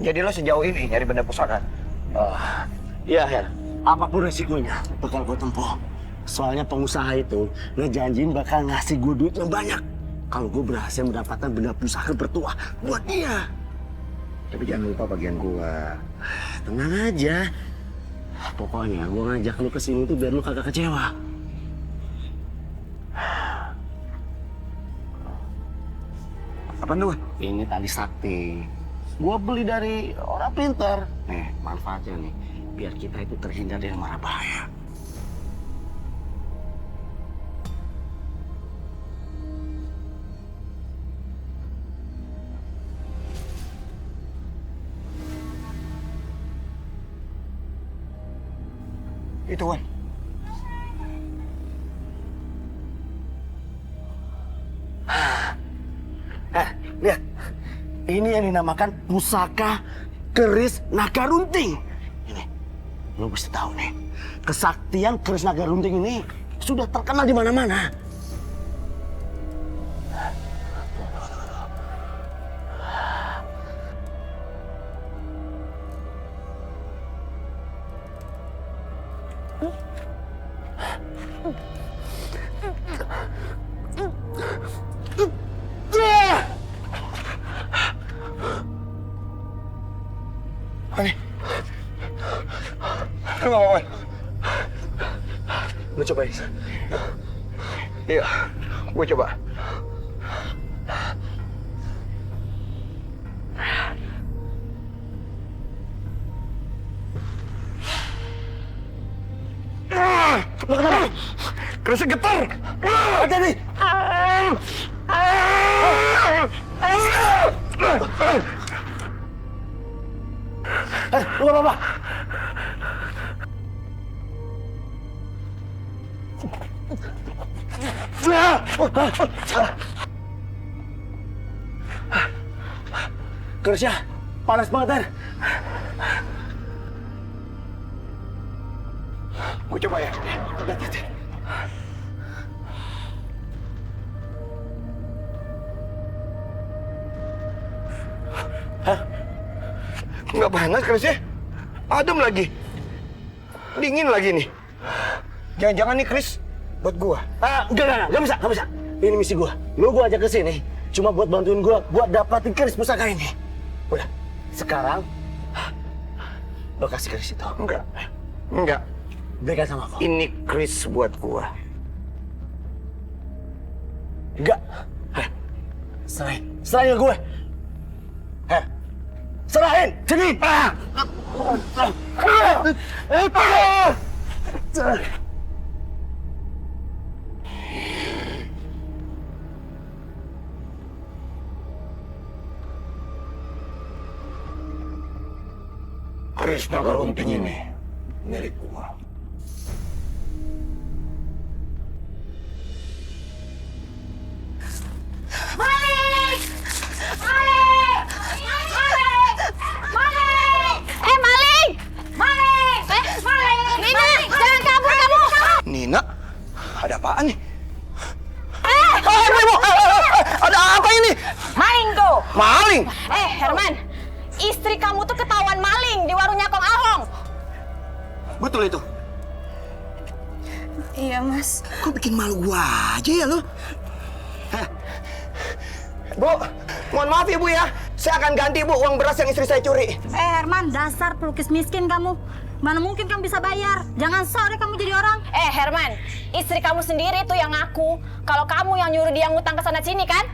Jadi lo sejauh ini nyari benda pusaka? Iya, Her. Apapun resikonya bakal gue tempuh. Soalnya pengusaha itu ngejanjiin bakal ngasih gue duit yang banyak kalau gue berhasil mendapatkan benda pusaka bertuah buat dia. Tapi jangan lupa bagian gua. Tenang aja. Pokoknya gue ngajak lu ke sini tuh biar lu kagak kecewa. Apaan tuh? Ini tali sakti. Gue beli dari orang pintar. Nih, manfaatnya nih. Biar kita itu terhindar dari mara bahaya. Itu, Wan. Lihat. Ini yang dinamakan pusaka keris naga runting. Ini, lu mesti tahu nih. Kesaktian keris naga runting ini sudah terkenal di mana-mana. Ani. Lu nggak apa-apa? Lu coba ini. Iya, gue coba. Lu kenapa? Kerisnya getar. Ada nih. Lu nggak apa-apa? Kerisnya panas banget, Her. Gue coba ya. Hah? Nggak panas kerisnya. Adem lagi. Dingin lagi nih. Jangan-jangan nih keris buat gua. Enggak bisa. Ini misi gua. Lu gua ajak ke sini cuma buat bantuin gua buat dapatin keris pusaka ini. Udah, sekarang lo kasih keris itu. Enggak. Berikan sama aku. Ini keris buat gua. Enggak. Serahin ke gue. Serahin, sini. Keris naga runting ini milik gua. Maling! Maling! Maling! Maling! Maling! Maling! Maling! Nina, jangan kabur kamu! Nina, ada apaan nih? Ibu, ada apa ini? Maling tuh! Maling! Herman, istri kamu tuh ketahuan maling di warungnya Kong Ahong. Betul itu? Iya, Mas. Kok bikin malu gua aja ya lo? Bu, mohon maaf ya Bu ya. Saya akan ganti Bu uang beras yang istri saya curi. Herman, dasar pelukis miskin kamu. Mana mungkin kamu bisa bayar? Jangan sok deh kamu jadi orang. Herman, istri kamu sendiri tuh yang ngaku kalau kamu yang nyuruh dia ngutang ke sana sini kan?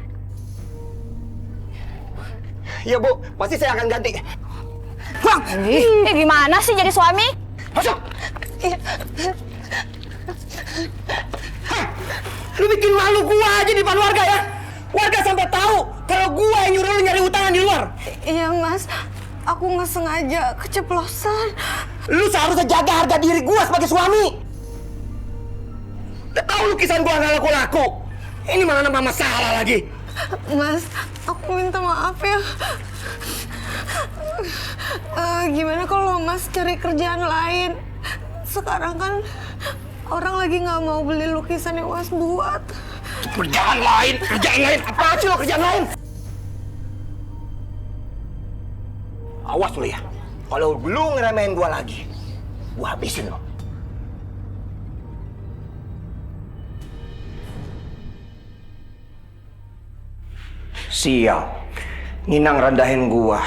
Iya Bu, pasti saya akan ganti. Gimana sih jadi suami? Masuk! Lu bikin malu gua aja di depan warga ya? Warga sampai tahu kalau gua yang nyuruh lu nyari utangan di luar. Iya, Mas. Aku nggak sengaja keceplosan. Lu seharusnya jaga harga diri gua sebagai suami. Udah tahu lukisan gua nggak laku-laku. Ini malah nambah masalah lagi. Mas, aku minta maaf ya. Gimana kalau Mas cari kerjaan lain? Sekarang kan orang lagi nggak mau beli lukisan yang Mas buat. Kerjaan lain? Apa sih lo kerjaan lain? Awas lu ya. Kalau lu ngeremehin gua lagi, gua habisin lo. Sial. Ninang rendahin gua.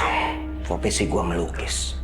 Profesi gua melukis.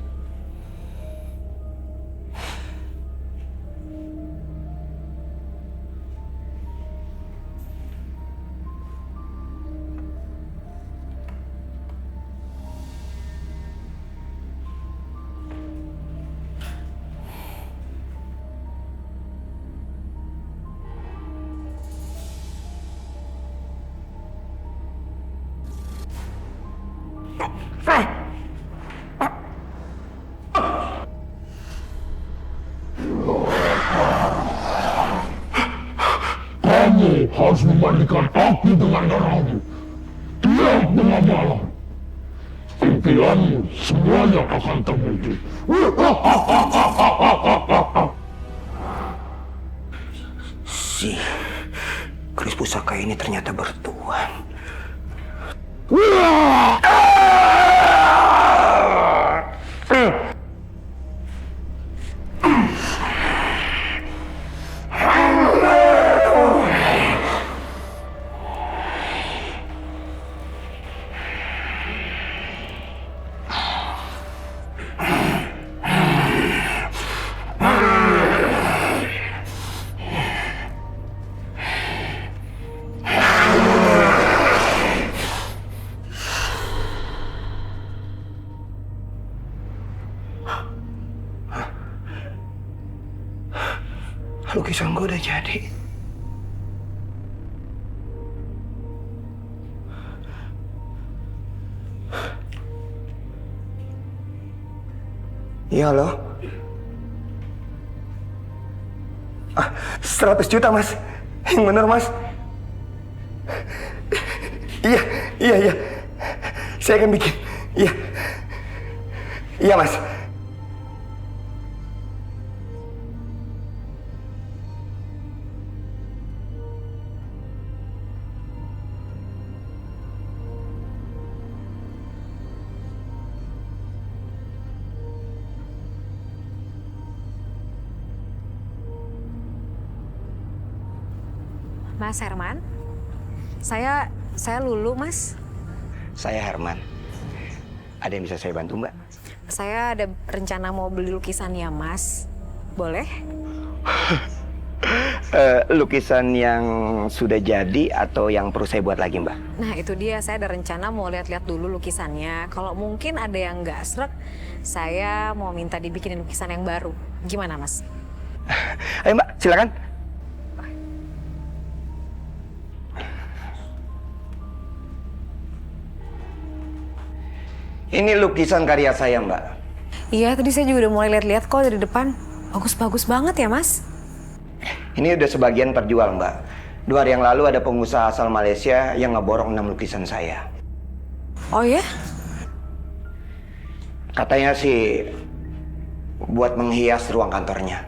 Kamu harus memandikan aku dengan darahmu. Tiap tengah malam. Impianmu semuanya akan terwujud. Si keris pusaka ini ternyata bertuan. Lukisan gue udah jadi. Iya loh. 100 juta mas. Yang bener mas. Iya. Saya akan bikin. Iya. Iya mas. Mas Herman, saya Lulu, Mas. Saya Herman. Ada yang bisa saya bantu, Mbak? Saya ada rencana mau beli lukisan ya, Mas. Boleh? Lukisan yang sudah jadi atau yang perlu saya buat lagi, Mbak? Nah, itu dia. Saya ada rencana mau lihat-lihat dulu lukisannya. Kalau mungkin ada yang nggak srek, saya mau minta dibikinin lukisan yang baru. Gimana, Mas? Ayo, Mbak, silakan. Ini lukisan karya saya, Mbak. Iya, tadi saya juga udah mulai lihat-lihat kok dari depan. Bagus-bagus banget ya, Mas. Ini udah sebagian terjual, Mbak. 2 hari yang lalu ada pengusaha asal Malaysia yang ngeborong 6 lukisan saya. Oh ya? Katanya sih buat menghias ruang kantornya.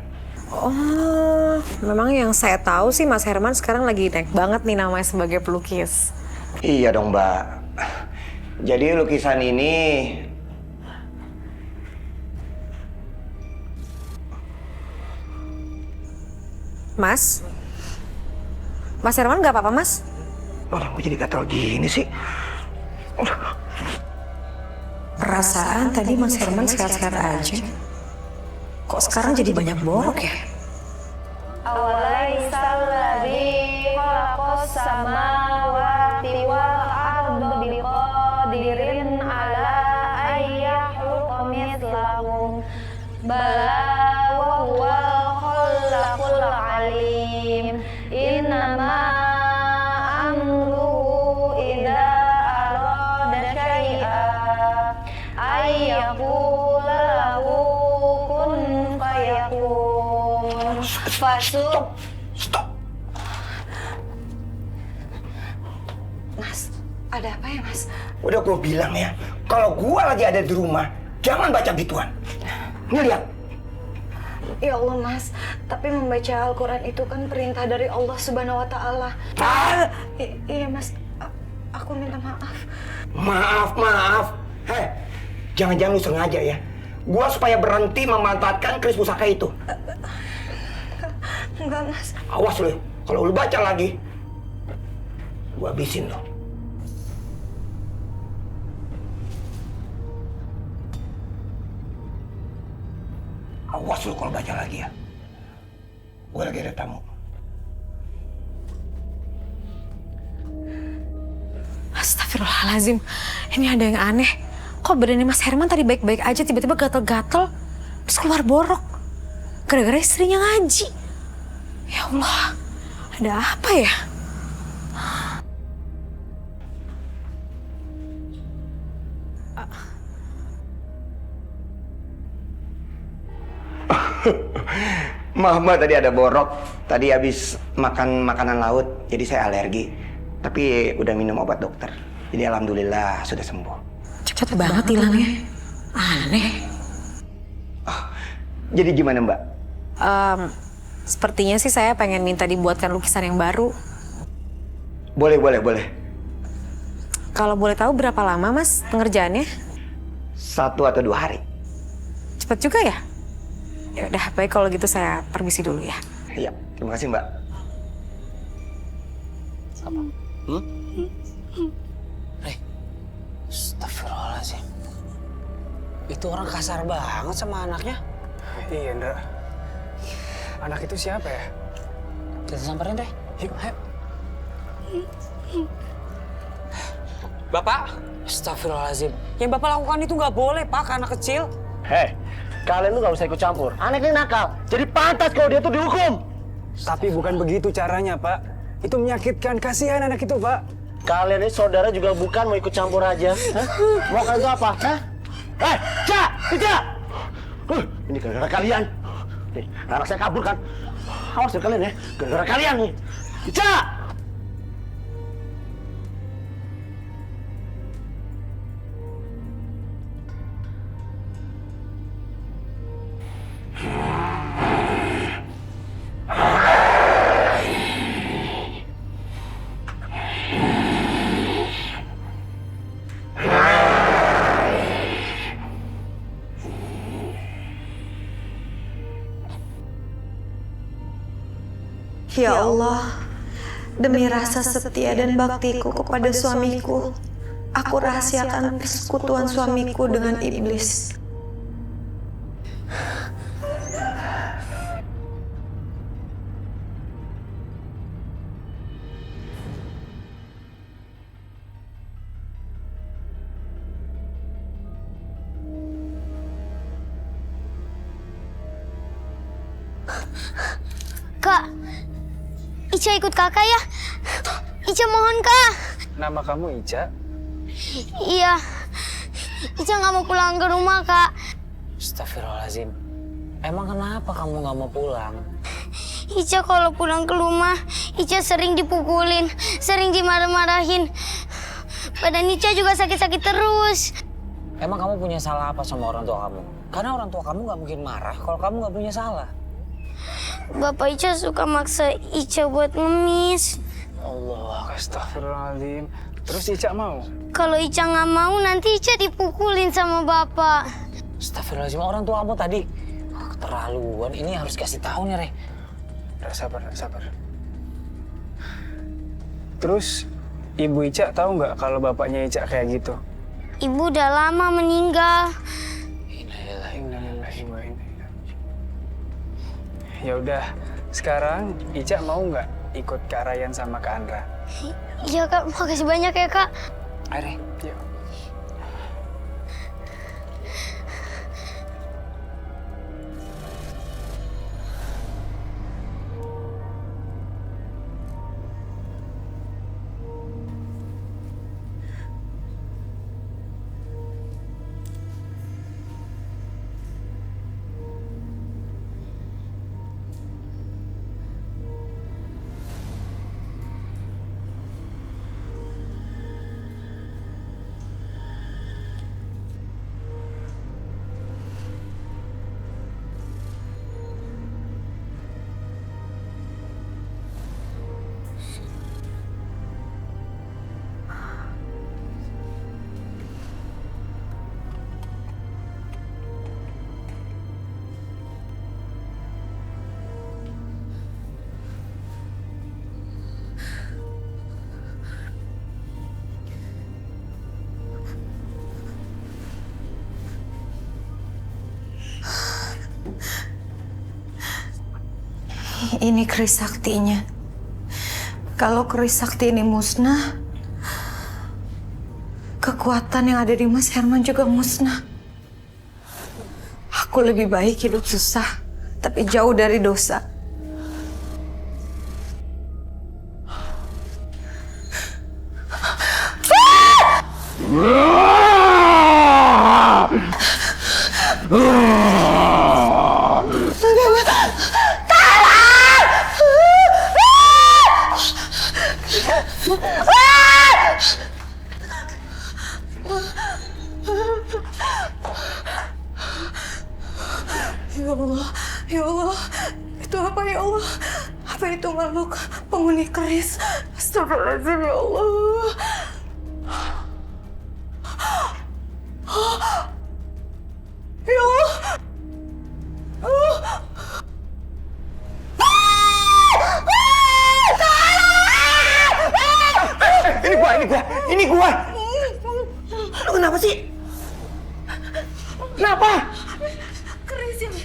Oh, memang yang saya tahu sih Mas Herman sekarang lagi naik banget nih namanya sebagai pelukis. Iya dong, Mbak. Jadi lukisan ini Mas Herman nggak apa-apa, Mas? orang gue jadi gatal gini sih. Perasaan tadi Mas Herman sehat-sehat aja. Kok sekarang jadi banyak borok ya? Awalaisal ladzi khalaqas samawati wal arda biqadirin ala ayyahluqa mithlahum bala wa huwal khallaqul alim innama amruhu idza arada syai'an ayyaqula lahu kun fayakun. Stop. Mas, ada apa ya, Mas? Udah gue bilang ya, kalau gue lagi ada di rumah, jangan baca gituan. Ngeliat. Ya Allah, Mas. Tapi membaca Al-Quran itu kan perintah dari Allah Subhanahu wa Ta'ala. Iya, Mas. Aku minta maaf. Maaf. Hei, Jangan-jangan lu sengaja ya. Gua supaya berhenti memanfaatkan keris pusaka itu. Enggak, Mas. Awas lu, kalau lu baca lagi, gua habisin lo. Awas lu kalau baca lagi ya. Gue lagi ada tamu. Astagfirullahaladzim, ini ada yang aneh. Kok badannya Mas Herman tadi baik-baik aja, tiba-tiba gatel-gatel, terus keluar borok. Gara-gara istrinya ngaji. Ya Allah, ada apa ya? Mama tadi ada borok. Tadi habis makan makanan laut, jadi saya alergi. Tapi udah minum obat dokter. Jadi alhamdulillah sudah sembuh. Cepet banget hilangnya. Aneh. Jadi gimana Mbak? Sepertinya sih saya pengen minta dibuatkan lukisan yang baru. Boleh. Kalau boleh tahu berapa lama Mas pengerjaannya? 1 atau 2 hari. Cepet juga ya? Ya udah, baik kalau gitu saya permisi dulu ya. Iya, terima kasih Mbak. Astagfirullahaladzim. Itu orang kasar banget sama anaknya. Iya, Ndra. Anak itu siapa ya? Kita samperin deh. Yuk, ayo. Bapak! Astagfirullahaladzim. Yang Bapak lakukan itu nggak boleh, Pak, ke anak kecil. Hei, kalian tuh nggak usah ikut campur. Anak ini nakal. Jadi pantas kalau dia tuh dihukum. Tapi bukan begitu caranya, Pak. Itu menyakitkan. Kasihan anak itu, Pak. Kalian ini saudara juga bukan mau ikut campur aja. Hah? Mau kalian itu apa? Hah? Ica! Ini gara-gara kalian. Nih, anak saya kabur kan. Awas ya kalian ya. Gara-gara kalian nih. Ica! Ya Allah, demi rasa setia dan baktiku kepada suamiku, aku rahasiakan persekutuan suamiku dengan iblis. Kak, Ica ikut kakak ya. Ica mohon kak. Nama kamu Ica? Iya, Ica nggak mau pulang ke rumah kak. Astagfirullahaladzim. Emang kenapa kamu nggak mau pulang? Ica kalau pulang ke rumah, Ica sering dipukulin, sering dimarah-marahin. Badan Ica juga sakit-sakit terus. Emang kamu punya salah apa sama orang tua kamu? Karena orang tua kamu nggak mungkin marah kalau kamu nggak punya salah. Bapak Ica suka maksa Ica buat ngemis. Allah, astagfirullahaladzim. Terus Ica mau? Kalau Ica nggak mau, nanti Ica dipukulin sama bapak. Astagfirullahaladzim, orang tua kamu tadi keterlaluan. Ini harus kasih tahu nih, Re. Sabar. Terus Ibu Ica tahu nggak kalau bapaknya Ica kayak gitu? Ibu udah lama meninggal. Innalillahi wa inna ilaihi. Ya udah, sekarang Ica mau nggak ikut Kak Ryan sama Kak Andra? Iya kak, makasih banyak ya kak. Ayo, yuk. Ini keris saktinya. Kalau keris sakti ini musnah, kekuatan yang ada di Mas Herman juga musnah. Aku lebih baik hidup susah, tapi jauh dari dosa. Ya Allah, itu apa ya Allah? Apa itu makhluk penghuni keris? Astagfirullahaladzim ya Allah. Ya Allah. Ini gua. Lu kenapa sih? Kenapa? Keris ini.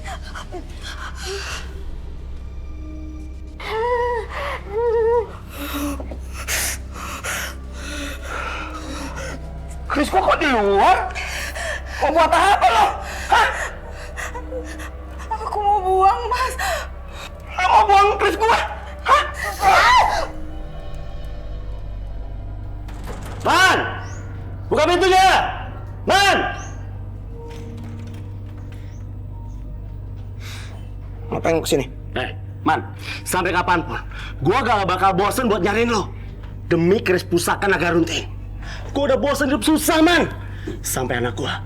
Chris kok di luar? Mau buat apa lo? Hah? Aku mau buang, Mas. Lo mau buang Chris gua? Hah? Man! Buka pintunya! Man! Ngapain kesini? Man, sampai kapanpun, gua gak bakal bosen buat nyariin lo. Demi keris pusaka naga runting. Gua udah bosen hidup susah, Man. Sampai anak gua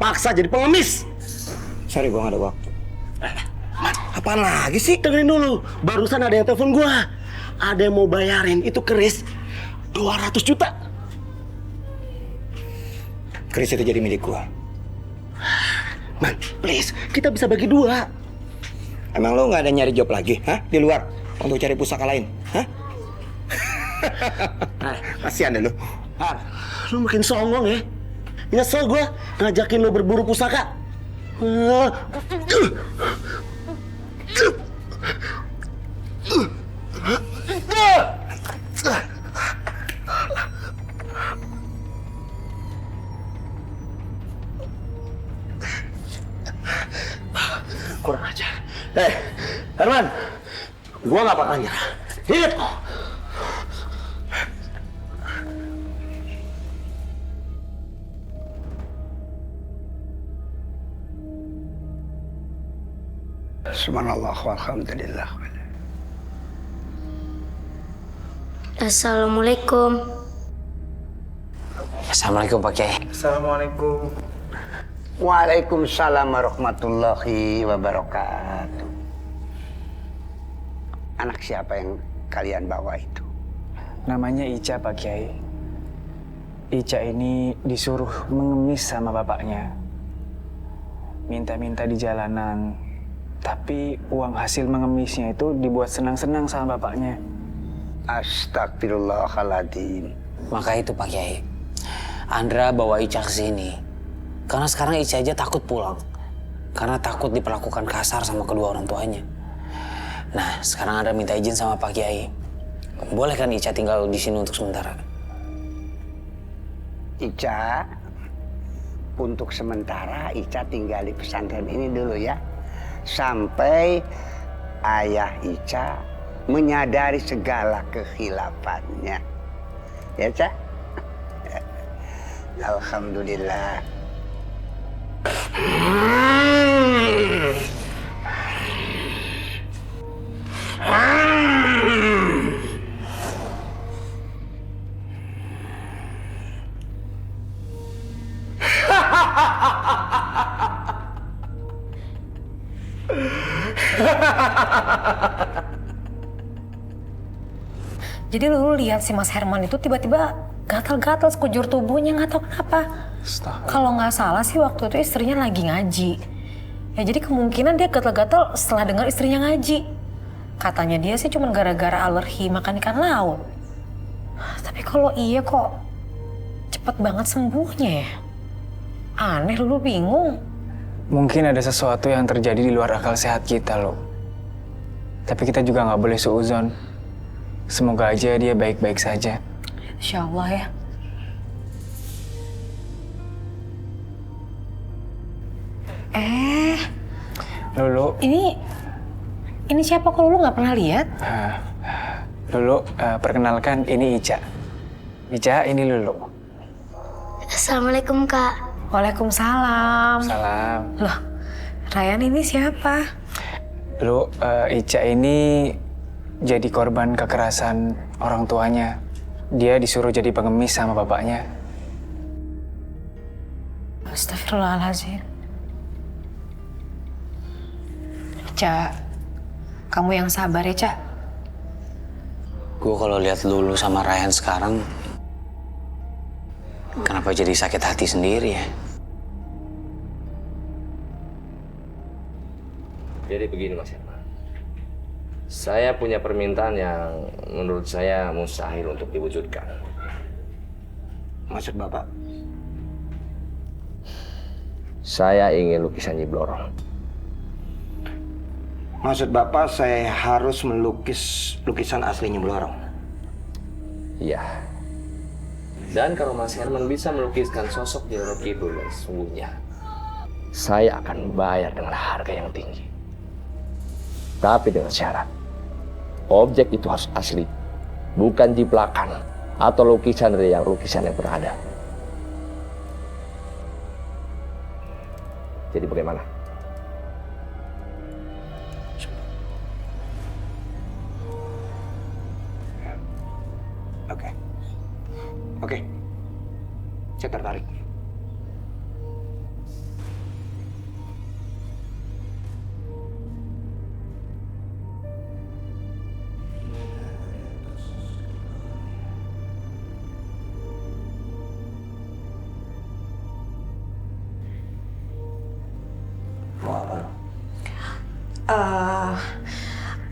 paksa jadi pengemis. Sorry, gua gak ada waktu. Man, apaan lagi sih? Dengerin dulu. Barusan ada yang telepon gua. Ada yang mau bayarin itu keris 200 juta. Keris itu jadi milik gua. Man, please, kita bisa bagi dua. Emang lo nggak ada nyari job lagi, hah? Di luar untuk cari pusaka lain, hah? Kasihan deh lo. Lu makin songong ya. Nyesel gua ngajakin lu berburu pusaka. Kurang ajar. Herman, gua nggak bakal nyerah. Hidup. Subhanallah walhamdulillah. Assalamualaikum. Assalamualaikum Pak Kiai. Assalamualaikum. Waalaikumsalam warahmatullahi wabarakatuh. Anak siapa yang kalian bawa itu? Namanya Ica, Pak Kiai. Ica ini disuruh mengemis sama bapaknya. Minta-minta di jalanan. Tapi uang hasil mengemisnya itu dibuat senang-senang sama bapaknya. Astagfirullahaladzim. Maka itu Pak Kiai, Andra bawa Ica ke sini. Karena sekarang Ica aja takut pulang. Karena takut diperlakukan kasar sama kedua orang tuanya. Nah, sekarang Andra minta izin sama Pak Kiai. Boleh kan Ica tinggal di sini untuk sementara? Ica, untuk sementara Ica tinggal di pesantren ini dulu ya. Sampai ayah Ica menyadari segala kehilafannya. Ya, Ca? Alhamdulillah. Jadi lu lihat si Mas Herman itu tiba-tiba gatal-gatal sekujur tubuhnya, nggak tahu kenapa. Kalau nggak salah sih waktu itu istrinya lagi ngaji. Ya jadi kemungkinan dia gatal-gatal setelah dengar istrinya ngaji. Katanya dia sih cuma gara-gara alergi makan ikan laut. Tapi kalau iya kok cepet banget sembuhnya ya. Aneh, lu bingung. Mungkin ada sesuatu yang terjadi di luar akal sehat kita, loh. Tapi kita juga nggak boleh suuzon. Semoga aja dia baik-baik saja. Insya Allah ya. Lulu, Ini siapa, kok Lulu nggak pernah lihat? Lulu, perkenalkan ini Ica. Ica, ini Lulu. Assalamualaikum, Kak. Waalaikumsalam. Salam. Loh, Ryan ini siapa? Lulu, Ica ini jadi korban kekerasan orang tuanya. Dia disuruh jadi pengemis sama bapaknya. Astagfirullahaladzim. Ca, kamu yang sabar ya, Ca. Gue kalau lihat Lulu sama Ryan sekarang, kenapa jadi sakit hati sendiri ya? Jadi begini Mas Herman. Saya punya permintaan yang menurut saya mustahil untuk diwujudkan. Maksud Bapak? Saya ingin lukisan Nyi Blorong. Maksud Bapak saya harus melukis lukisan asli Nyi Blorong? Iya. Dan kalau Mas Herman bisa melukiskan sosok Nyi Roro Kidul yang sesungguhnya, saya akan membayar dengan harga yang tinggi. Tapi dengan syarat, objek itu harus asli, bukan jiplakan atau lukisan dari yang berada. Jadi bagaimana? Oke. Saya tertarik.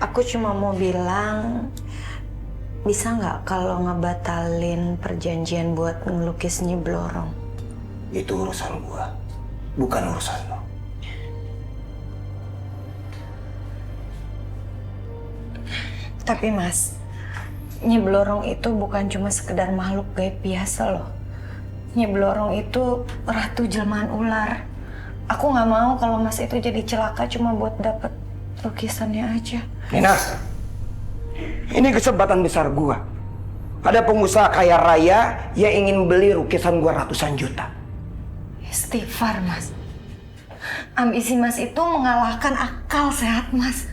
Aku cuma mau bilang, bisa nggak kalau ngebatalin perjanjian buat ngelukis Nyi Blorong? Itu urusan gua, bukan urusan lo. Tapi Mas, Nyi Blorong itu bukan cuma sekedar makhluk gaib biasa loh. Nyi Blorong itu ratu jelmaan ular. Aku nggak mau kalau Mas itu jadi celaka cuma buat dapet lukisannya aja. Nina, ini kesempatan besar gua. Ada pengusaha kaya raya yang ingin beli lukisan gua ratusan juta. Istighfar, Mas. Ambisi Mas itu mengalahkan akal sehat, Mas.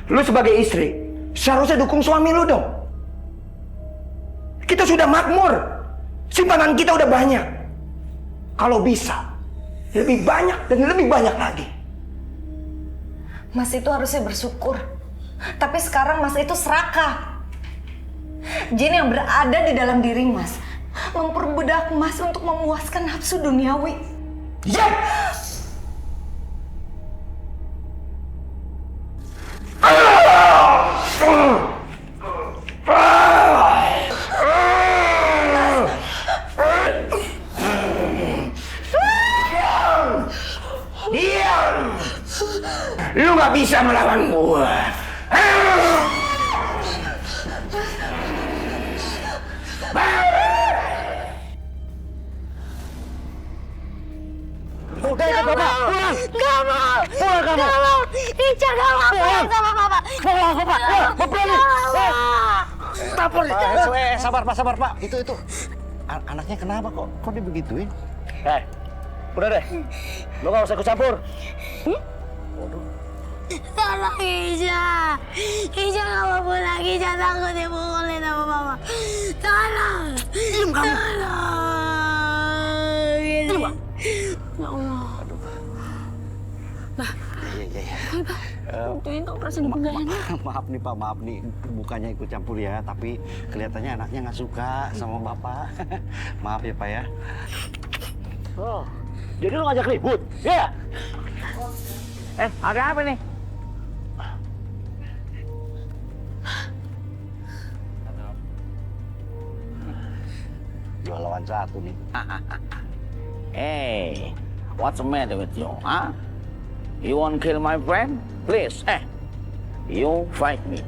Lu sebagai istri, seharusnya dukung suami lu dong. Kita sudah makmur. Simpanan kita udah banyak. Kalau bisa, lebih banyak dan lebih banyak lagi. Mas itu harusnya bersyukur. Tapi sekarang Mas itu serakah. Jin yang berada di dalam diri Mas memperbudak Mas untuk memuaskan nafsu duniawi. Ya! Diam! Lu gak bisa melawan gua. Udah ikut Bapak, pulang! Gak mau! Pulang kamu! Gak mau! Ica gak mau pulang sama Bapak! Pulang Bapak! Bapak nih! Tapor! Sabar Pak, itu. Anaknya kenapa kok? Kok dia begituin? Udah deh, lo gak usah ikut campur. Waduh. Tolong Ica! Ica gak mau pulang, Ica takut dipukulin sama Bapak. Tolong! Diam kamu! Tolong! Ya Allah. Aduh. Bah. Iya. Tentuin kok perasaan ibu gak enak. Maaf nih, bukannya ikut campur ya, tapi kelihatannya anaknya nggak suka sama Bapak. Maaf ya Pak ya. Oh, jadi lo ngajak ribut? Ya? Ada apa nih? Dua lawan satu nih. Hey, what's the matter with you, huh? You want to kill my friend? Please, You fight me.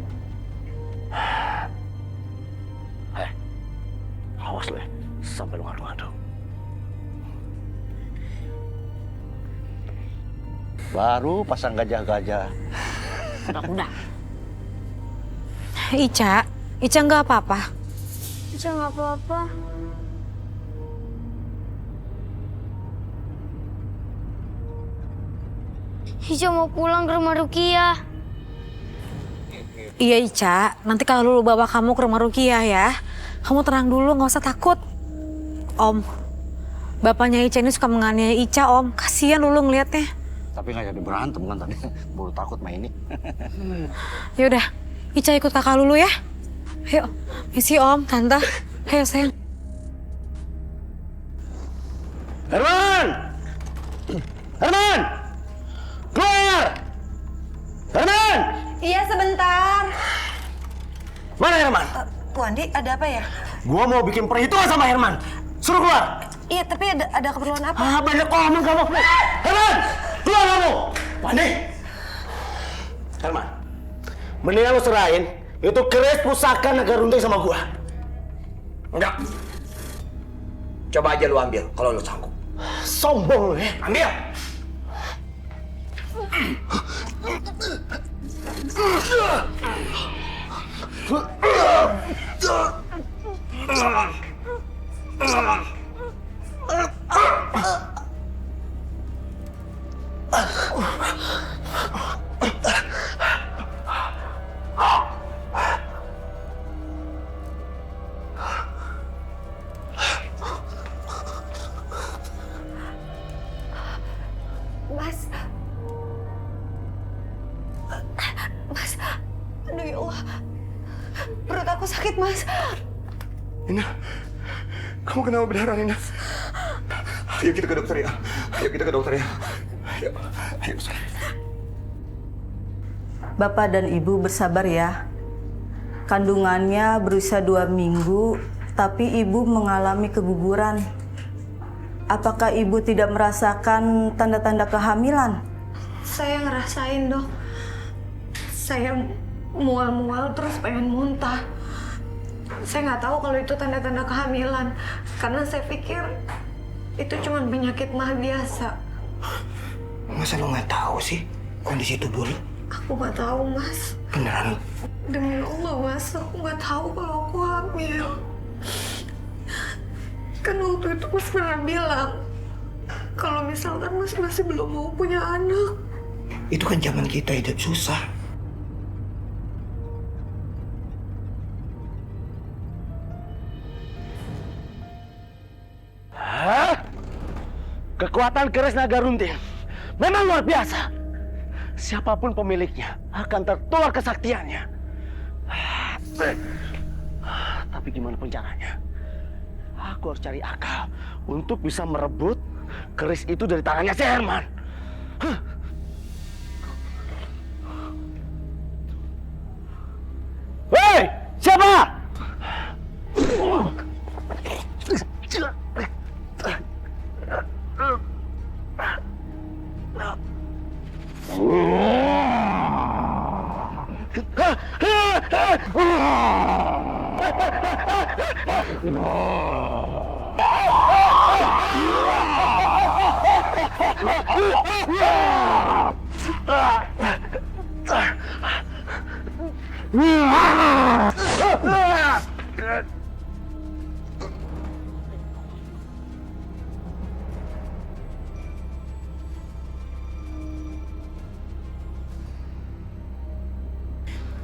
Awas lo ya, sampai lu ngadu-ngadu. Baru pasang gajah-gajah. Udah. Ica nggak apa-apa. Ica nggak apa-apa. Ica mau pulang ke rumah Rukia. Iya Ica, nanti kalau lu bawa kamu ke rumah Rukia ya, kamu tenang dulu, nggak usah takut. Om, bapaknya Ica ini suka menganiaya Ica Om, kasihan dulu ngeliatnya. Tapi nggak jadi berantem kan tadi, baru takut main ini. Yaudah, Ica ikut kakak dulu ya. Ayo, misi Om, Tante. Ayo sayang. Herman! Herman! Keluar! Herman! Iya sebentar. Mana Herman? Bu Andi, ada apa ya? Gua mau bikin perhitungan sama Herman. Suruh keluar. Iya, tapi ada keperluan apa? Banyak ngomong kamu. Herman! Keluar kamu! Pandi! Herman, mendingan lu serahin itu keris pusaka naga runting sama gua. Enggak. Coba aja lu ambil kalau lu sanggup. Sombong lu ya. Ambil. Mas, aduh ya Allah, perut aku sakit Mas. Nina, kamu kenapa berdarah Nina? Ayo kita ke dokter ya. Ayo kita ke dokter ya. Ayo sayang. Bapak dan Ibu bersabar ya. Kandungannya berusia 2 minggu, tapi Ibu mengalami keguguran. Apakah Ibu tidak merasakan tanda-tanda kehamilan? Saya ngerasain dok. Saya mual-mual terus pengen muntah. Saya nggak tahu kalau itu tanda-tanda kehamilan. Karena saya pikir itu cuma penyakit mah biasa. Masa lu nggak tahu sih kondisi tubuh lu? Aku nggak tahu mas. Beneran? Demi Allah mas, aku nggak tahu kalau aku hamil. Kan waktu itu mas pernah bilang kalau misalkan mas masih belum mau punya anak. Itu kan zaman kita hidup susah. Kekuatan keris naga runting memang luar biasa. Siapapun pemiliknya akan tertular kesaktiannya. Tapi gimana pun caranya, aku harus cari akal untuk bisa merebut keris itu dari tangannya si Herman. Hei, siapa?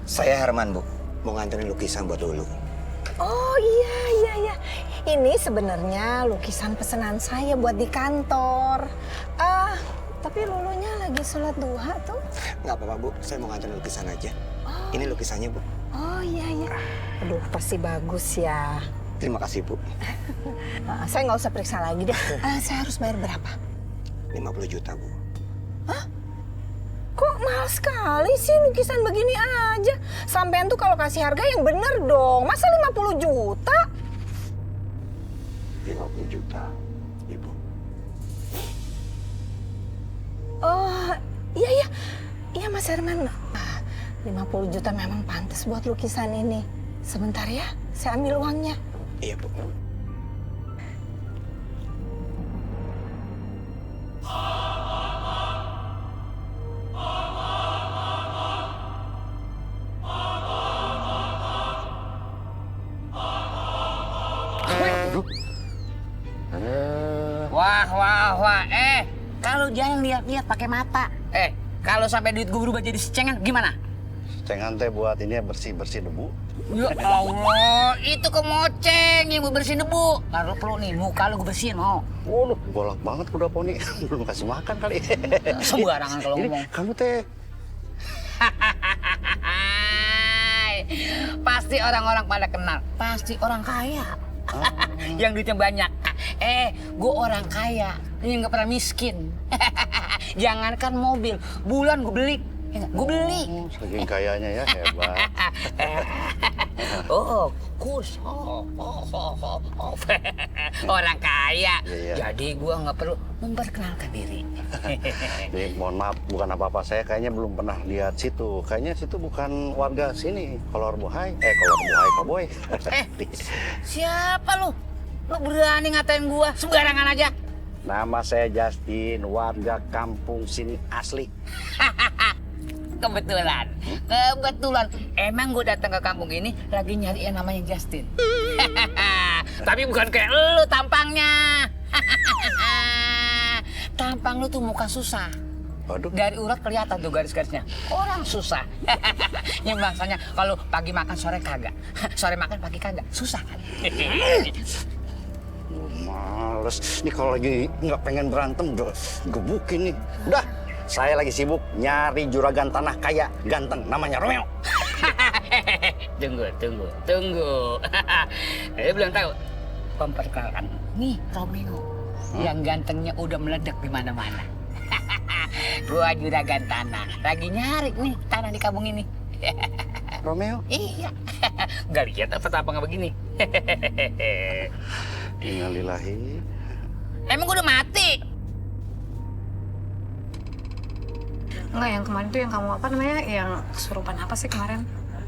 Saya Herman, Bu. Mau nganterin lukisan buat Lulu. Oh iya. Ini sebenarnya lukisan pesanan saya buat di kantor. Tapi Lulunya lagi sholat duha tuh. Nggak apa-apa, Bu. Saya mau nganterin lukisan aja. Ini lukisannya, Bu. Oh iya. Aduh, pasti bagus ya. Terima kasih, Bu. Saya nggak usah periksa lagi deh. Saya harus bayar berapa? 50 juta, Bu. Hah? Kok mahal sekali sih lukisan begini aja? Sampean tuh kalau kasih harga yang bener dong. Masa 50 juta? 50 juta, Ibu. Oh, iya Mas Herman. 50 juta memang pantas buat lukisan ini. Sebentar ya, saya ambil uangnya. Iya, Bu. Wah, kalau jangan lihat-lihat pakai mata. Kalau sampai duit gue berubah jadi secengan gimana? Cengan teh buat ini bersih-bersih debu. Ya Allah, itu kemoceng yang gue bersihin debu. Kalau perlu nih, muka lu gue bersihin mau. Waduh, bolak banget kuda poni. Belum kasih makan kali. Sembarangan kalau ngomong. Kamu teh. Pasti orang-orang pada kenal. Pasti orang kaya. Yang duitnya banyak. Gue orang kaya. Yang nggak pernah miskin. Jangankan mobil, bulan gue beli. Gue beli. Saking kayanya ya, hebat. Kurs. Orang kaya. Iya. Jadi gue nggak perlu memperkenalkan diri. Mohon maaf, bukan apa-apa. Saya kayaknya belum pernah lihat situ. Kayaknya situ bukan warga sini. Kolor Buhai. Kolor Buhai Cowboy. Siapa lu? Lu berani ngatain gua? Sembarangan aja. Nama saya Justin, warga kampung sini asli. Kebetulan. Emang gue datang ke kampung ini lagi nyari yang namanya Justin. Tapi bukan kayak lu tampangnya. Tampang lu tuh muka susah. Waduh. Dari urat kelihatan tuh garis-garisnya. Orang susah. Yang bangsanya kalau pagi makan sore kagak. Sore makan pagi kagak. Susah kan? Males. Nih kalau lagi nggak pengen berantem, udah gebukin nih. Udah. Saya lagi sibuk nyari juragan tanah kaya ganteng, namanya Romeo. Tunggu. Belum tahu. Memperkenalkan. Nih Romeo. Yang gantengnya udah meledak di mana-mana. Gua juragan tanah. Lagi nyari nih tanah di kampung ini. Romeo? Iya. Gak lihat apa nggak begini. Innalillahi. Emang gua udah mati? Enggak, yang kemarin tuh yang kamu apa namanya, yang kesurupan apa sih kemarin?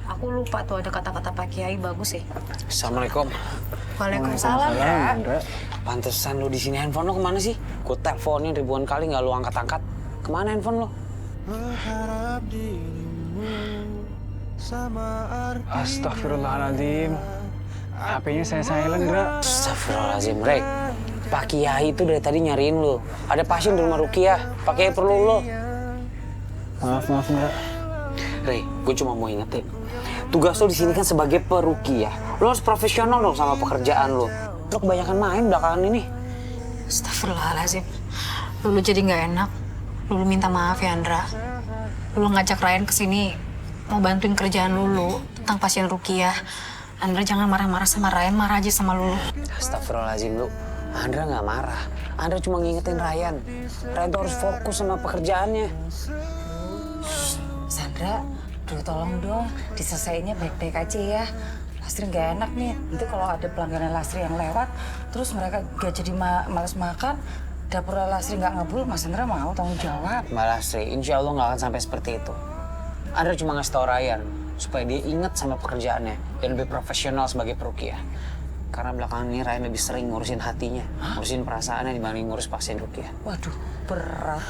Aku lupa tuh, ada kata-kata Pak Kiai bagus sih. Assalamualaikum. Waalaikumsalam. Pantesan lu di sini, handphone lu kemana sih? Gua teleponin ribuan kali nggak lu angkat-angkat. Kemana handphone lu? Astagfirullahaladzim. HP-nya saya silent, Ndra. Astagfirullahaladzim, Rek. Pak Kiai itu dari tadi nyariin lu. Ada pasien di rumah Rukiah. Pak Kiai perlu lu. Maaf, Ndra. Rey, gue cuma mau ingetin. Tugas lo di sini kan sebagai perukiah. Lo harus profesional dong sama pekerjaan lo. Lo kebanyakan main belakangan ini. Astagfirullahaladzim. Lulu jadi nggak enak. Lulu minta maaf ya, Andra. Lulu ngajak Ryan ke sini mau bantuin kerjaan Lulu tentang pasien Rukiah. Andra jangan marah-marah sama Ryan, marah aja sama Lulu. Astagfirullahaladzim, lu. Andra nggak marah. Andra cuma ngingetin Ryan. Ryan tuh harus fokus sama pekerjaannya. Sandra, tolong dong diselesainya baik-baik aja ya. Lastri nggak enak nih. Nanti kalau ada pelanggan Lastri yang lewat, terus mereka gak jadi males makan, dapur Lastri nggak ngebul, Mas Sandra mau tanggung jawab. Mbak Lastri, insya Allah nggak akan sampai seperti itu. Andra cuma ngasih tau Ryan supaya dia ingat sama pekerjaannya dan lebih profesional sebagai perukiah. Karena belakangan ini Ryan lebih sering ngurusin hatinya, ngurusin perasaannya dibanding ngurus pasien Rukiah. Waduh, berat.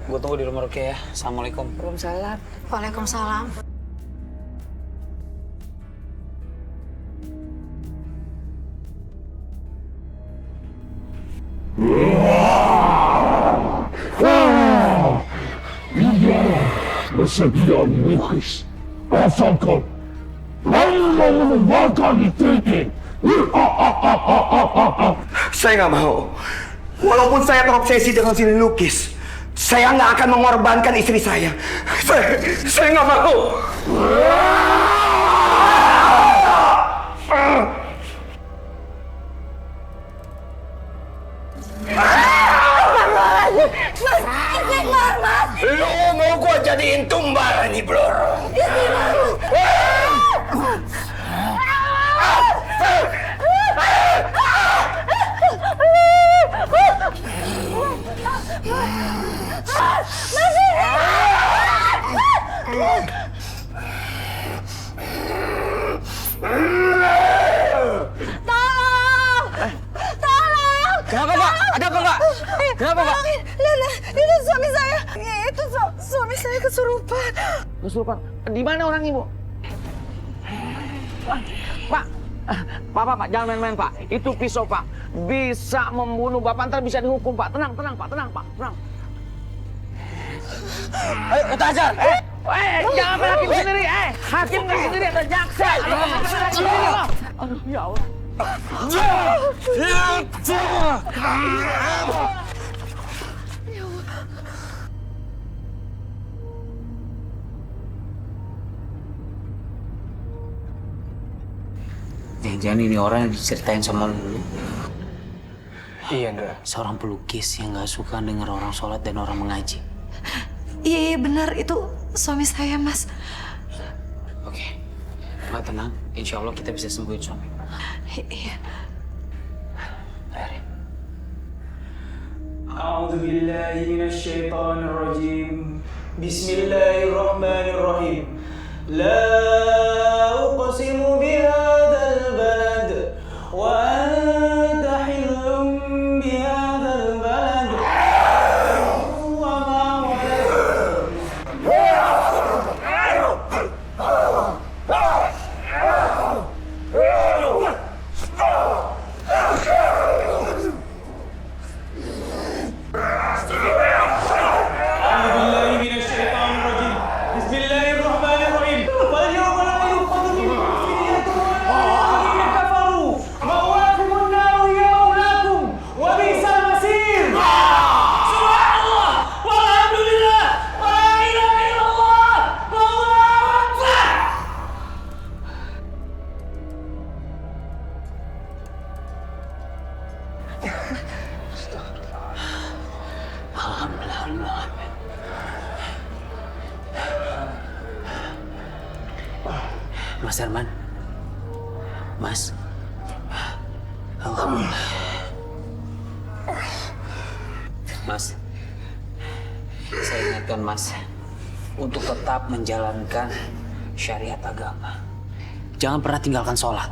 Gue tunggu di rumah Rukiah ya. Assalamualaikum. Waalaikumsalam. Waalaikumsalam. Inilah kesediaan melukis. Asalkan kamu mau menumbalkan tinggi. Saya nggak mau. Walaupun saya terobsesi dengan seni lukis, saya nggak akan mengorbankan istri saya. Saya nggak mau. Lu mau gua jadiin tumbal nih, Blor. Kenapa, Pak? Ada apa, Pak? Kenapa, Pak? Lihat, itu suami saya. Itu suami saya kesurupan. Kesurupan. Di mana orang Ibu? Pak, Pak, jangan main-main, Pak. Itu pisau, Pak. Bisa membunuh Bapak, ntar bisa dihukum, Pak. Tenang, Pak. Tenang. Ayo, kita ajar. Jangan main hakim sendiri. Hakim nggak sendiri, ada jaksa. Aduh, ya Allah. Jangan-jangan ini orang yang diceritain sama lu. Iya, Ndra. Seorang pelukis yang nggak suka dengar orang sholat dan orang mengaji. Iya benar, itu suami saya, Mas. Oke, Mbak tenang. Insya Allah kita bisa sembuhin suami. Iya. A'udzu billahi minasyaitonir rajim. Bismillahirrahmanirrahim. La uqsimu bihadzal balad wa anta hilum bihadzal balad. Wa ma Mas Herman. Mas. Alhamdulillah. Mas. Saya ingatkan Mas untuk tetap menjalankan syariat agama. Jangan pernah tinggalkan sholat.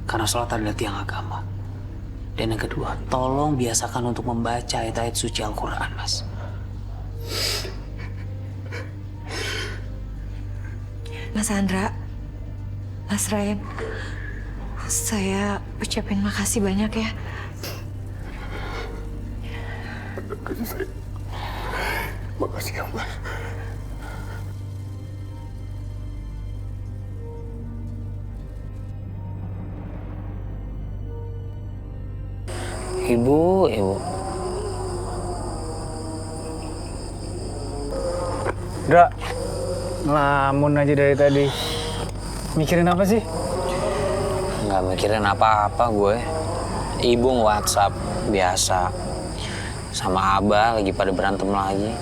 Karena sholat adalah tiang agama. Dan yang kedua, tolong biasakan untuk membaca ayat-ayat suci Al-Quran, Mas. Mas Andra, Mas Raim, saya ucapin makasih banyak ya. Makasih ya, Mas. Ibu. Ndra, ngelamun aja dari tadi. Mikirin apa sih? Nggak mikirin apa-apa gue. Ibu nge-WhatsApp biasa. Sama Abah lagi pada berantem lagi.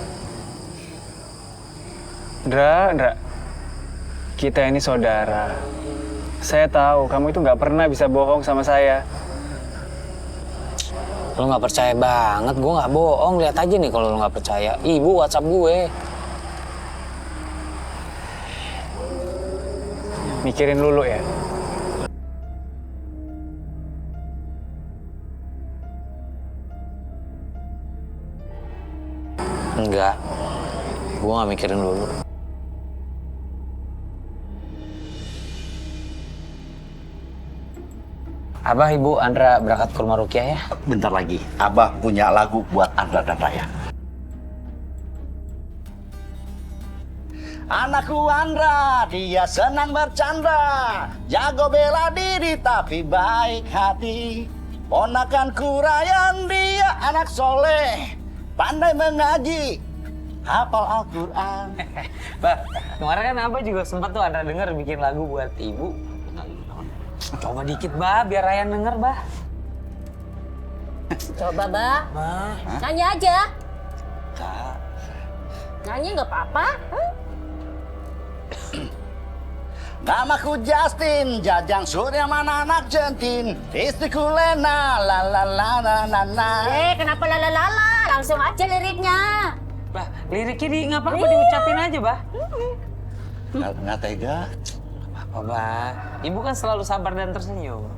Ndra. Kita ini saudara. Saya tahu kamu itu nggak pernah bisa bohong sama saya. Lo nggak percaya banget, gue nggak bohong. Lihat aja nih kalau lo nggak percaya. Ibu WhatsApp gue. Mikirin dulu ya. Enggak, gue nggak mikirin dulu. Abah, Ibu, Andra berangkat ke rumah Rukiah ya? Bentar lagi, Abah punya lagu buat Andra dan Raya. Anakku Andra, dia senang bercanda, jago bela diri tapi baik hati. Ponakanku Ryan, dia anak soleh, pandai mengaji, hafal Al-Quran. Bah, kemarin kan Abah juga sempat tuh Andra denger bikin lagu buat Ibu. Coba dikit, Bah, biar Ryan denger, Bah. Coba, Bah. Nyanyi aja. Nyanyi nggak apa-apa. Namaku Justin, Jajang Surya mana anak jentin, istriku Lena, la la la la la la. Kenapa lalalala? Langsung aja liriknya. Bah, liriknya nggak apa-apa diucapin aja, Bah. Nggak tega. Apa, Bah? Ibu kan selalu sabar dan tersenyum.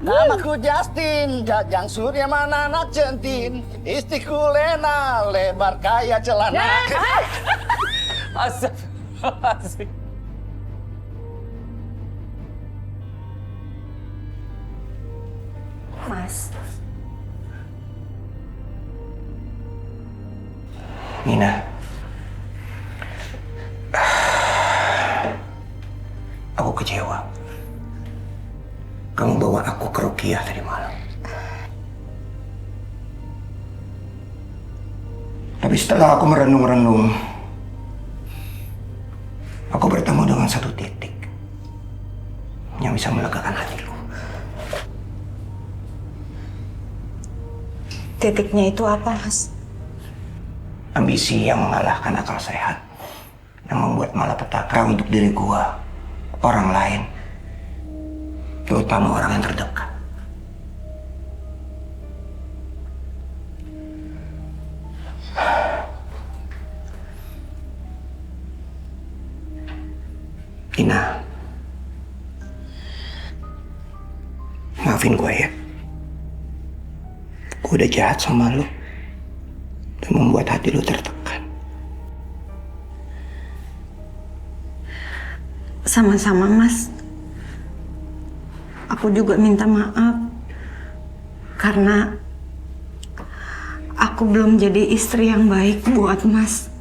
Namaku Justin, Jajang Surya mana anak centin, istriku Lena, lebar kaya celana. Astagfirullahaladzim. Mas, Nina, aku kecewa. Kamu bawa aku ke Rukiah tadi malam. Tapi setelah aku merenung-renung, aku bertemu dengan satu titik yang bisa melegakan hatiku. titiknya itu apa, Mas? Ambisi yang mengalahkan akal sehat, yang membuat malapetaka untuk diri gua, orang lain, terutama orang yang terdekat. Ina, maafin gue ya. Gue udah jahat sama lu dan membuat hati lu tertekan. Sama-sama, Mas. Aku juga minta maaf karena aku belum jadi istri yang baik buat Mas.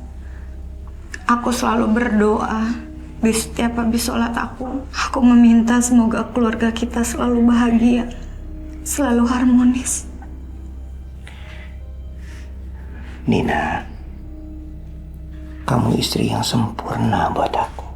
Aku selalu berdoa di setiap habis sholat aku meminta semoga keluarga kita selalu bahagia, selalu harmonis. Nina, kamu istri yang sempurna buat aku.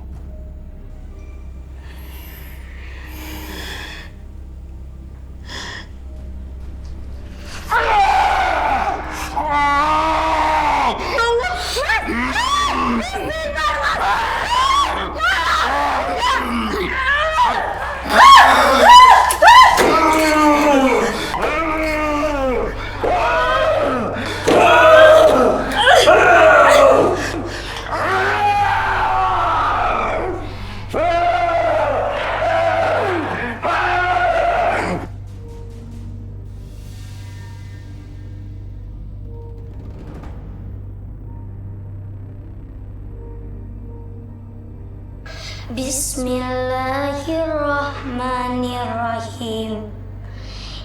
Bismillahirrahmanirrahim.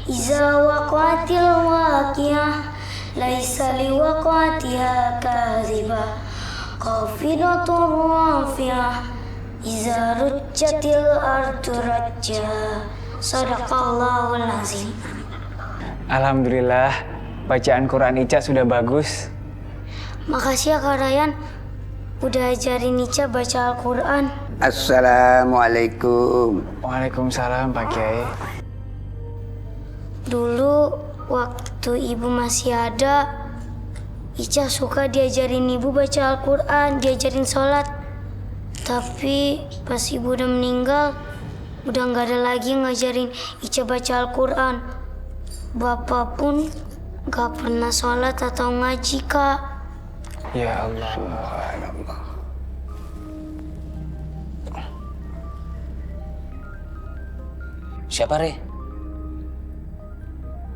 Iza waqatil waqiah laisa liwaqatiha kadzibah qafidatur rafi'ah iza rujjatil ardu rajja. Shadaqallahul azim. Alhamdulillah, bacaan Quran Ica sudah bagus. Makasih ya Kak Ryan, udah ajarin Ica baca Al-Quran. Assalamualaikum. Waalaikumsalam Pak Kiai. Dulu waktu ibu masih ada, Ica suka diajarin ibu baca Al-Quran, diajarin sholat. Tapi pas ibu udah meninggal, udah nggak ada lagi yang ngajarin Ica baca Al-Quran. Bapak pun nggak pernah sholat atau ngaji, Kak. Ya Allah. Subhanallah. Siapa, Re?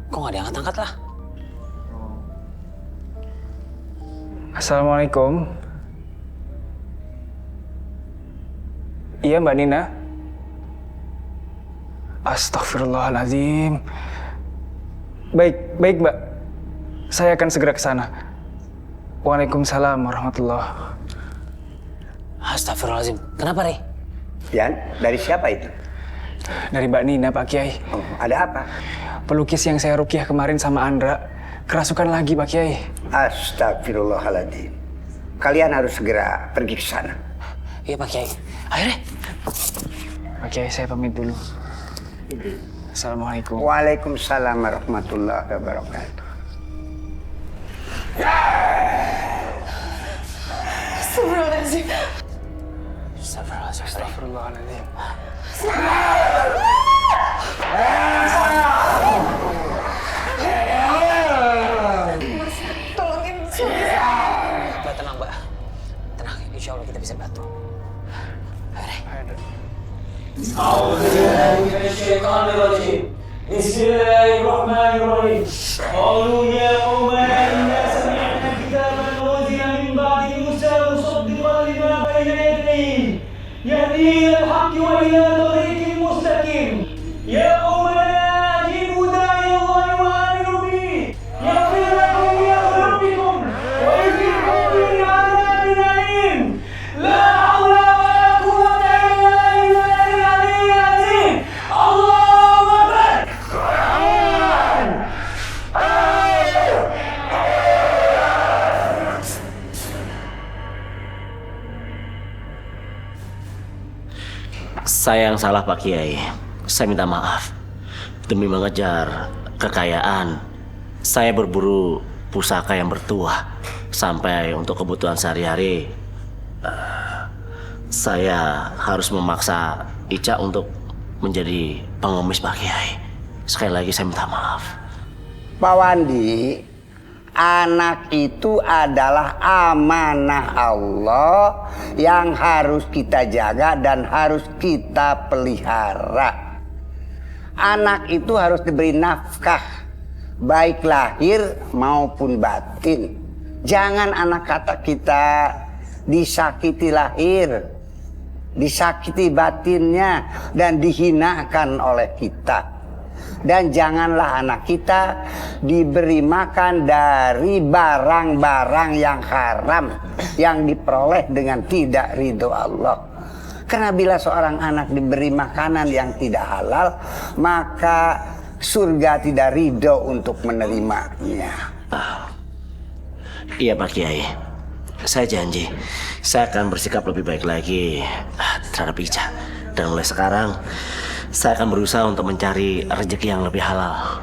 Kok nggak diangkat-angkat lah? Assalamualaikum. Iya Mbak Nina. Astagfirullahaladzim. Baik Mbak. Saya akan segera ke sana. Waalaikumsalam warahmatullahi. Astagfirullahaladzim. Kenapa, Re? Yan, dari siapa itu? Dari Mbak Nina, Pak Kiai. Oh, ada apa? Pelukis yang saya rukiah kemarin sama Andra kerasukan lagi, Pak Kiai. Astagfirullahaladzim. Kalian harus segera pergi ke sana. Iya, Pak Kiai. Ayo, Re. Pak Kiai, saya pamit dulu. Assalamualaikum. Waalaikumsalam warahmatullahi wabarakatuh. Astagfirullahaladzim. Astagfirullahaladzim. Tolongin Mbak, tenang, Mbak. Tenang, insya Allah kita bisa bantu. Ayo, Re. Bismillahirrahmanirrahim. Qalu ya qaumana inna sami'na kitaban unzila min ba'di Musa musaddiqan lima bayna yadayhi yahdi ilal haqqi wa ila tariqin mustaqim. Ya qaumana ajibu da'i Allahi wa aminu bihi yaghfir lakum min dhunubikum wa yuzikum min 'adabin alim. La hawla wa la quwwata illa billahil 'aliyyil 'azim. Allahu akbar. Saya yang salah Pak Kiai. Saya minta maaf. Demi mengejar kekayaan, saya berburu pusaka yang bertuah sampai untuk kebutuhan sehari-hari. Saya harus memaksa Ica untuk menjadi pengemis Pak Kiai. Sekali lagi saya minta maaf. Pak Wandi, anak itu adalah amanah Allah yang harus kita jaga dan harus kita pelihara. Anak itu harus diberi nafkah, baik lahir maupun batin. Jangan anak kata kita disakiti lahir, disakiti batinnya, dan dihinakan oleh kita. Dan janganlah anak kita diberi makan dari barang-barang yang haram yang diperoleh dengan tidak ridho Allah. Karena bila seorang anak diberi makanan yang tidak halal, maka surga tidak ridho untuk menerimanya. Iya Pak Kiai, saya janji saya akan bersikap lebih baik lagi terhadap Ica. Dan mulai sekarang saya akan berusaha untuk mencari rezeki yang lebih halal.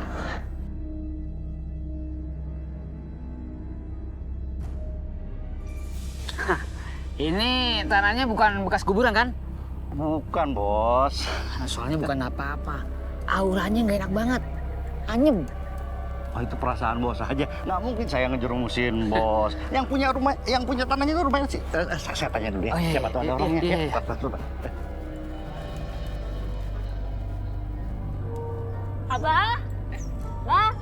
Ini tanahnya bukan bekas kuburan kan? Bukan bos. Soalnya bukan apa-apa. Auranya nggak enak banget. Anyem. Oh itu perasaan bos aja. Nggak mungkin saya ngejerumusin bos. Yang punya rumah, yang punya tanahnya itu rumahnya sih. Saya tanya dulu ya. Siapa tahu ada orangnya. Abah? Bah?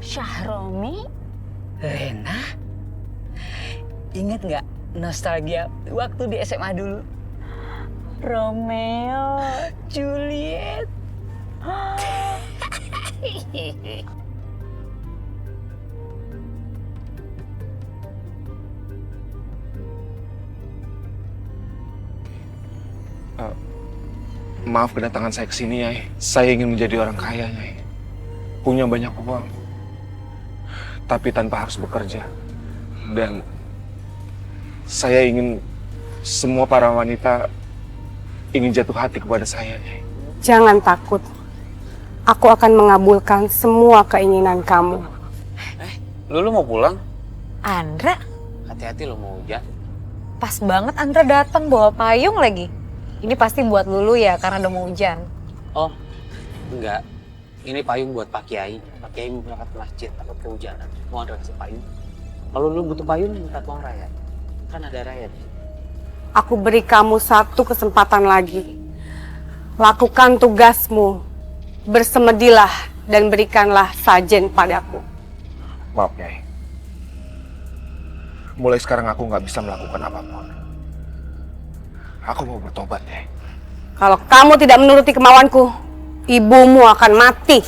Syahromi? Rena? Ingat nggak nostalgia waktu di SMA dulu? Romeo, Juliet. Maaf kedatangan saya ke sini, Nyai. Saya ingin menjadi orang kaya, Nyai. Punya banyak uang. Tapi tanpa harus bekerja. Dan saya ingin semua para wanita ingin jatuh hati kepada saya, Nyai. Jangan takut. Aku akan mengabulkan semua keinginan kamu. Lu mau pulang? Andra? Hati-hati lo mau hujan. Pas banget Andra datang bawa payung lagi. Ini pasti buat Lulu ya karena udah mau hujan. Oh, enggak. Ini payung buat Pak Kiai. Pak Kiai mau berangkat ke masjid takut kehujanan. Mau ada kasih payung. Kalau lu butuh payung minta uang Raya. Kan ada Raya. Aku beri kamu satu kesempatan lagi. Lakukan tugasmu. Bersemedilah dan berikanlah sajen padaku. Maaf, Nyai. Mulai sekarang aku nggak bisa melakukan apapun. Aku mau bertobat, Nyai. Kalau kamu tidak menuruti kemauanku, ibumu akan mati.